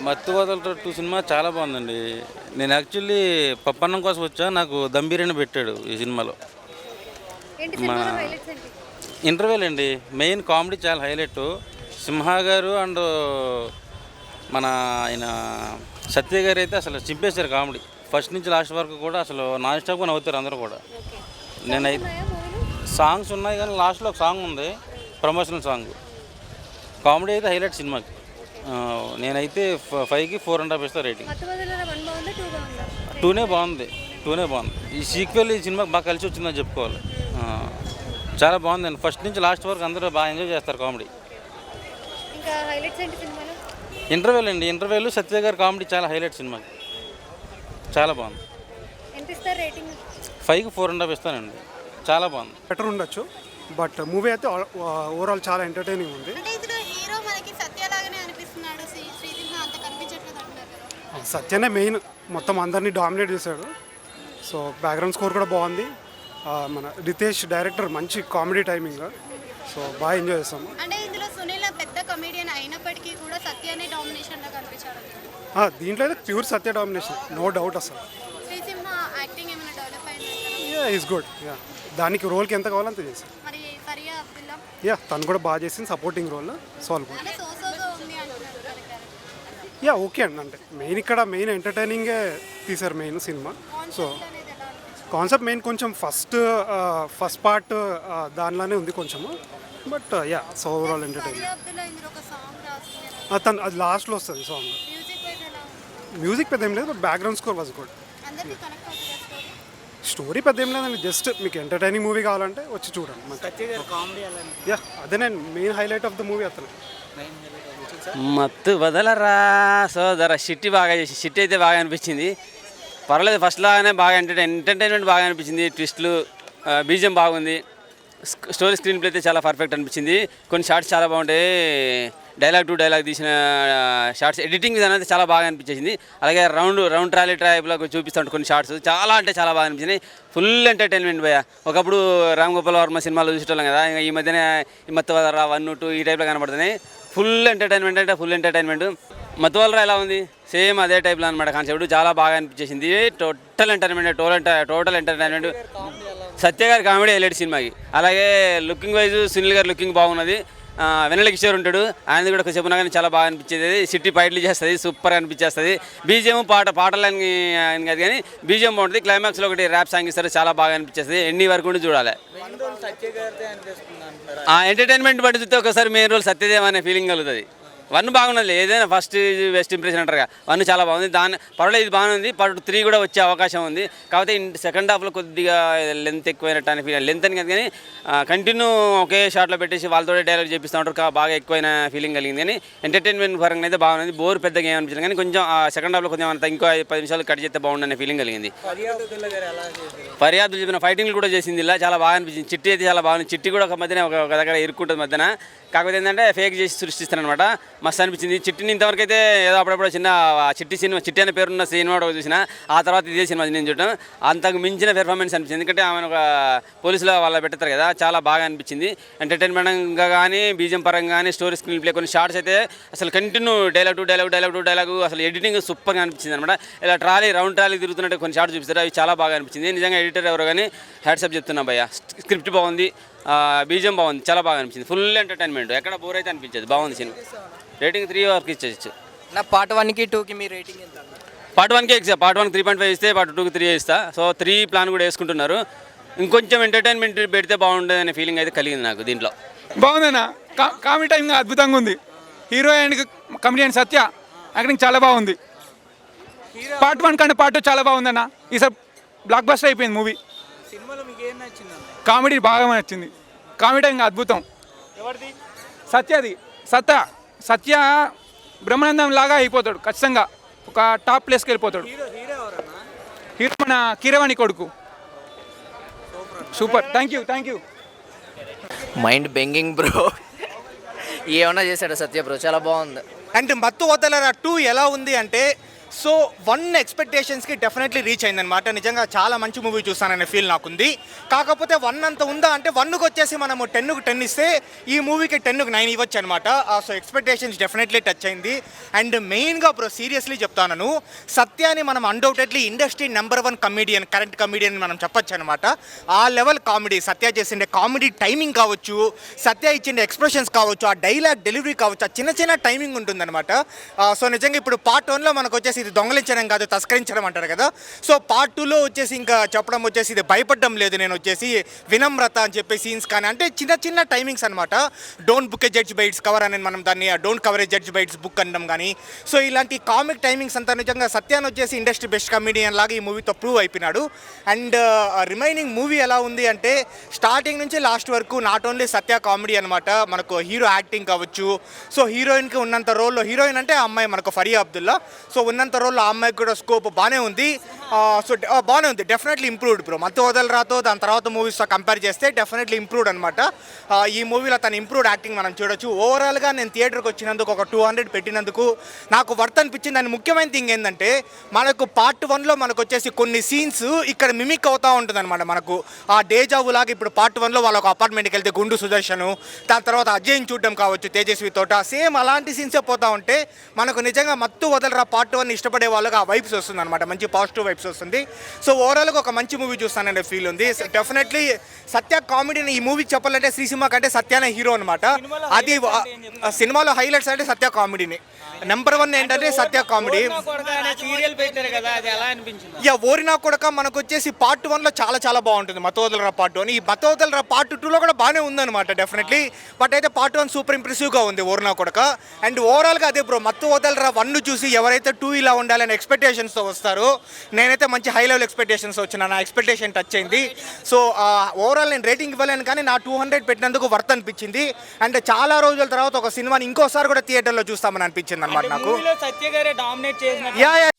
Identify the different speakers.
Speaker 1: మత్తు వదలతో 2 సినిమా చాలా బాగుందండి. నేను యాక్చువల్లీ పప్పన్నం కోసం వచ్చా, నాకు దమ్ బిర్యానీ పెట్టాడు ఈ సినిమాలో. మా ఇంటర్వ్యూలు అండి, మెయిన్ కామెడీ చాలా హైలైట్. సింహ గారు అండ్ మన ఆయన సత్య గారు అయితే అసలు చింపేశారు కామెడీ. ఫస్ట్ నుంచి లాస్ట్ వరకు కూడా అసలు నాన్ స్టాప్గా నవ్వుతారు అందరూ కూడా. నేనైతే సాంగ్స్ ఉన్నాయి కానీ లాస్ట్లో ఒక సాంగ్ ఉంది, ప్రమోషనల్ సాంగ్. కామెడీ అయితే హైలైట్ సినిమాకి. నేనైతే 5కి 4.5 ఇస్తా రేటింగ్. 2నే బాగుంది. ఈ సీక్వెల్ ఈ సినిమాకి బాగా కలిసి వచ్చిందని చెప్పుకోవాలి. చాలా బాగుందండి. ఫస్ట్ నుంచి లాస్ట్ వరకు అందరూ బాగా ఎంజాయ్ చేస్తారు కామెడీ. ఇంటర్వ్యూలు అండి, ఇంటర్వ్యూలు సత్య గారి కామెడీ చాలా హైలైట్ సినిమాకి. చాలా బాగుంది. 5కి 4.5 ఇస్తానండి. చాలా బాగుంది.
Speaker 2: బెటర్ ఉండొచ్చు, బట్ మూవీ అయితే ఓవరాల్ చాలా ఎంటర్టైనింగ్ ఉంది. సత్యనే మెయిన్, మొత్తం అందరినీ డామినేట్ చేశాడు. సో బ్యాక్గ్రౌండ్ స్కోర్ కూడా బాగుంది. మన రితేష్ డైరెక్టర్ మంచి కామెడీ టైమింగ్. సో బాగా ఎంజాయ్ చేస్తాము. దీంట్లో అయితే ప్యూర్ సత్య డామినేషన్, నో డౌట్ అసలు. Is good. దానికి రోల్కి ఎంత కావాలో అంత చేశారు. తను కూడా బాగా చేసింది, సపోర్టింగ్ రోల్. సాల్వ్ గుడ్. ఓకే అండి. అంటే మెయిన్ ఎంటర్టైనింగే తీశారు main cinema. So concept main కొంచెం ఫస్ట్ పార్ట్ దానిలోనే ఉంది కొంచెము, బట్ సో ఓవరాల్ ఎంటర్టైనింగ్. తను అది లాస్ట్లో వస్తుంది సాంగ్. మ్యూజిక్ పెద్ద ఏం లేదు, but background score was good. Story పెద్ద ఏం లేదండి, జస్ట్ మీకు ఎంటర్టైనింగ్ మూవీ కావాలంటే వచ్చి చూడండి. అదే నేను main highlight of the movie అతను.
Speaker 3: మత్తు వదలరా సోదర. షిట్టి అయితే బాగా అనిపించింది. పర్లేదు, ఫస్ట్ లాగానే బాగా ఎంటర్టైన్మెంట్ బాగా అనిపించింది. ట్విస్ట్లు, బీజియం బాగుంది. స్టోరీ స్క్రీన్ ప్లే అయితే చాలా పర్ఫెక్ట్ అనిపించింది. కొన్ని షార్ట్స్ చాలా బాగుంటాయి. డైలాగ్ టు డైలాగ్ తీసిన షార్ట్స్, ఎడిటింగ్ విధానం అయితే చాలా బాగా అనిపించేసింది. అలాగే రౌండ్ ట్రాలీ ట్రైబ్లో చూపిస్తుంటే కొన్ని షార్ట్స్ చాలా అంటే చాలా బాగా అనిపించినాయి. ఫుల్ ఎంటర్టైన్మెంట్ భయ్య. ఒకప్పుడు రామ్ గోపాల్ వర్మ సినిమాలు చూసేటోళ్ళం కదా, ఇంకా ఈ మధ్యన ఈ మత్తు వదలరా 1, 2 ఈ టైప్లో కనబడుతున్నాయి. ఫుల్ ఎంటర్టైన్మెంట్ అంటే ఫుల్ ఎంటర్టైన్మెంట్. మత్తు వదలరా ఎలా ఉంది, సేమ్ అదే టైప్లో అనమాట కాన్సెప్ట్. చాలా బాగా అనిపించేసింది. Total entertainment. సత్య గారి కామెడీ హైలైట్ సినిమాకి. అలాగే లుకింగ్ వైజ్ సునీల్ గారి లుకింగ్ బాగున్నది. వెన్నెల కిషోర్ ఉంటాడు, ఆయన కూడా కొంచెం చెప్పినా కానీ చాలా బాగా అనిపించేది. సిటీ ఫైట్లు చేస్తుంది, సూపర్ అనిపించేస్తుంది. బీజిఎం పాటలని కాదు కానీ బీజిఎం బాగుంటుంది. క్లైమాక్స్లో ఒకటి ర్యాప్ సాంగ్ ఇస్తారు, చాలా బాగా అనిపించేస్తుంది. ఎన్ని వరకు ఉండి చూడాలి. ఎంటర్టైన్మెంట్ బట్టి చూస్తే ఒకసారి మెయిన్ రోల్ సత్యదేవ్ అనే ఫీలింగ్ కలుగుతుంది. 1 బాగున్నది, ఏదైనా ఫస్ట్ బెస్ట్ ఇంప్రెషన్ అంటారుగా. 1 చాలా బాగుంది. పర్వాలేదు, ఇది బాగుంది. పార్ట్ 3 కూడా వచ్చే అవకాశం ఉంది. కాకపోతే సెకండ్ హాఫ్లో కొద్దిగా లెంత్ ఎక్కువైనట్టు అని ఫీల్. లెంత్ అని కాదు కానీ కంటిన్యూ ఒకే షాట్లో పెట్టేసి వాళ్ళతో డైలాగ్ చేపిస్తూ ఉంటారు, బాగా ఎక్కువైన ఫీలింగ్ కలిగింది. కానీ ఎంటర్టైన్మెంట్ పరంగా అయితే బాగుంది. బోర్ పెద్దగా ఏమనిపించింది కానీ కొంచెం సెకండ్ హాఫ్లో కొంచెం అంత ఇంకో 10 నిమిషాలు కట్ చేస్తే బాగుండనే ఫీలింగ్ కలిగింది. ఫర్యాదులు చెప్పిన ఫైటింగ్లు కూడా చేసింది, ఇలా చాలా బాగా అనిపించింది. చిట్టి అయితే చాలా బాగుంది. చిట్టి కూడా ఒక మధ్యన ఒక దగ్గర ఇరుక్కుంటుంది మధ్యన. కాకపోతే ఏంటంటే ఫేక్ చేసి సృష్టిస్తారనమాట. మస్తు అనిపించింది. చిట్టిని ఇంతవరకు అయితే ఏదో అప్పుడప్పుడు చిన్న చిట్టి అనే పేరున్న సినిమా చూసిన, ఆ తర్వాత ఇదే సినిమా నేను చూడటం అంతకు మించిన పెర్ఫార్మెన్స్ అనిపించింది. ఎందుకంటే ఆమె ఒక పోలీసులో వాళ్ళ పెడతారు కదా, చాలా బాగా అనిపించింది. ఎంటర్టైన్మెంట్గా కానీ, బీజం పరంగా కానీ, స్టోరీ స్క్రీన్ ప్లే, కొన్ని షార్ట్స్ అయితే అసలు కంటిన్యూ డైలాగ్ అసలు ఎడిటింగ్ సూపర్గా అనిపించింది అనమాట. ఇలా రౌండ్ ట్రాలీ తిరుగుతున్నట్టు కొన్ని షార్ట్స్ చూపిస్తారు, అవి చాలా బాగా అనిపించింది. నిజంగా ఎడిటర్ ఎవరో కానీ హ్యాట్సప్ చెప్తున్నా భయ్య. స్క్రిప్ట్ బాగుంది, బీజం బాగుంది, చాలా బాగా అనిపించింది. ఫుల్ ఎంటర్టైన్మెంట్, ఎక్కడ బోర్ అయితే అనిపించదు. బాగుంది సినిమా. రేటింగ్ 3 వరకు ఇచ్చేయచ్చు.
Speaker 4: నా పార్ట్ 1కి 2కి మీ రేటింగ్ ఎంత?
Speaker 3: పార్ట్ 1కే ఇస్తా. పార్ట్ 1 3.5 ఇస్తే పార్ట్ 2కి 3 ఇస్తా. సో 3 ప్లాన్ కూడా వేసుకుంటున్నారు. ఇంకొంచెం ఎంటర్టైన్మెంట్ పెడితే బాగుంటుంది అనే ఫీలింగ్ అయితే కలిగింది నాకు దీంట్లో.
Speaker 5: బాగుందన్న, కామెడీ టైంగా అద్భుతంగా ఉంది. Hero and comedian Satya acting చాలా బాగుంది. పార్ట్ 1 కంటే పార్ట్ 2 చాలా బాగుందన్న. ఈసారి బ్లాక్ బస్టర్ అయిపోయింది మూవీ.
Speaker 4: సినిమాలో మీకు ఏం నచ్చింది?
Speaker 5: కామెడీ బాగా నచ్చింది. కామెడీ టైంగా అద్భుతం. సత్య బ్రహ్మానందం లాగా అయిపోతాడు ఖచ్చితంగా. ఒక టాప్ ప్లేస్కి వెళ్ళిపోతాడు. హీరో మన కీరవాణి కొడుకు. Super. Thank you.
Speaker 4: Mind bending bro. ఏమన్నా చేశాడు సత్య బ్రో, చాలా బాగుంది.
Speaker 6: అండ్ మత్తు వదలరా 2 ఎలా ఉంది అంటే సో 1 ఎక్స్పెక్టేషన్స్కి డెఫినెట్లీ రీచ్ అయిందనమాట. నిజంగా చాలా మంచి మూవీ చూస్తాననే ఫీల్ నాకుంది. కాకపోతే 1 అంత ఉందా అంటే 1కి వచ్చేసి మనము 10కి 10 ఇస్తే ఈ మూవీకి 10కి 9 ఇవ్వచ్చు అనమాట. సో ఎక్స్పెక్టేషన్స్ డెఫినెట్లీ టచ్ అయింది. అండ్ మెయిన్గా బ్రో సీరియస్లీ చెప్తాను, సత్యాని మనం undoubtedly industry number 1 comedian, current comedian మనం చెప్పొచ్చు అనమాట. ఆ లెవెల్ కామెడీ సత్య చేసిండే కామెడీ టైమింగ్ కావచ్చు, సత్య ఇచ్చిండే ఎక్స్ప్రెషన్స్ కావచ్చు, ఆ డైలాగ్ డెలివరీ కావచ్చు, ఆ చిన్న చిన్న టైమింగ్ ఉంటుందన్నమాట. సో నిజంగా ఇప్పుడు పార్ట్ 1లో మనకు వచ్చేసి ఇది దొంగలించడం కాదు, తస్కరించడం అంటారు కదా. సో పార్ట్ 2లో వచ్చేసి ఇంకా చెప్పడం వచ్చేసి ఇది భయపడడం లేదు, నేను వచ్చేసి వినమ్రత అని చెప్పే సీన్స్ కానీ అంటే చిన్న చిన్న టైమింగ్స్ అనమాట. Don't book a judge by its cover అని మనం దాన్ని don't cover a judge by its book అనడం కానీ. సో ఇలాంటి కామిక్ టైమింగ్స్ అంతా నిజంగా సత్యాన్ని వచ్చేసి ఇండస్ట్రీ బెస్ట్ కమెడియన్ లాగా ఈ మూవీతో ప్రూవ్ అయిపోయినాడు. అండ్ రిమైనింగ్ మూవీ ఎలా ఉంది అంటే స్టార్టింగ్ నుంచి లాస్ట్ వరకు నాట్ ఓన్లీ సత్య కామెడీ అనమాట, మనకు హీరో యాక్టింగ్ కావచ్చు. సో హీరోయిన్కి ఉన్నంత రోల్లో, హీరోయిన్ అంటే ఆ అమ్మాయి మనకు ఫరియా అబ్దుల్లా, సో ఉన్నంత రోల్లో ఆ అమ్మాయికి కూడా స్కోప్ బాగానే ఉంది. సో బాగానే ఉంది, డెఫినెట్లీ ఇంప్రూవ్డ్ బ్రో. మత్తు వదలరాతో దాని తర్వాత మూవీస్తో కంపేర్ చేస్తే డెఫినెట్లీ ఇంప్రూవ్డ్ అనమాట. ఈ మూవీలో తన ఇంప్రూవ్డ్ యాక్టింగ్ మనం చూడొచ్చు. ఓవరాల్గా నేను థియేటర్కి వచ్చినందుకు ఒక 200 పెట్టినందుకు నాకు వర్త్ అనిపించింది. దాని ముఖ్యమైన థింగ్ ఏంటంటే మనకు పార్ట్ 1లో మనకు వచ్చేసి కొన్ని సీన్స్ ఇక్కడ మిమిక్ అవుతూ ఉంటుంది అనమాట. మనకు ఆ డేజావు లాగా ఇప్పుడు పార్ట్ 1లో వాళ్ళ ఒక అపార్ట్మెంట్కి వెళ్తే గుండు సుదర్శను, దాని తర్వాత అజయ్ని చూడడం కావచ్చు, తేజస్వి తోట, సేమ్ అలాంటి సీన్సే పోతూ ఉంటే మనకు నిజంగా మత్తు వదలరా పార్ట్ 1 ఇష్టపడే వాళ్ళకి ఆ వైబ్స్ వస్తుంది అనమాట, మంచి పాజిటివ్ వైబ్స్ వస్తుంది. సో ఓవరాల్గా ఒక మంచి మూవీ చూస్తాననే ఫీల్ ఉంది. డెఫినెట్లీ సత్య కామెడీని ఈ మూవీకి చెప్పాలంటే శ్రీసింహ కంటే సత్యానే హీరో అనమాట. అది సినిమాలో హైలైట్స్ అంటే సత్య కామెడీని నెంబర్ 1 ఏంటంటే సత్య కామెడీ. యా ఓరినా కొడక మనకు వచ్చేసి పార్ట్ 1లో చాలా చాలా బాగుంటుంది మతోదలరా పార్ట్ 1. ఈ మతోదలరా పార్ట్ 2లో కూడా బాగానే ఉందన్నమాట డెఫినెట్లీ. బట్ అయితే పార్ట్ 1 సూపర్ ఇంప్రెసివ్గా ఉంది ఓరినా కొడక. అండ్ ఓవరాల్గా అదే బ్రో, మతోదలరా 1 చూసి ఎవరైతే 2 ఇలా ఉండాలని ఎక్స్పెక్టేషన్స్తో వస్తారో, నేనైతే మంచి హై లెవెల్ ఎక్స్పెక్టేషన్స్ వచ్చిన, నా ఎక్స్పెక్టేషన్ టచ్ అయింది. సో ఓవరాల్ నేను రేటింగ్ ఇవ్వలేను కానీ నా 200 పెట్టినందుకు వర్త్ అనిపించింది. అండ్ చాలా రోజుల తర్వాత ఒక సినిమాని ఇంకోసారి కూడా థియేటర్లో చూస్తామని అనిపించింది అనమాట నాకు. యా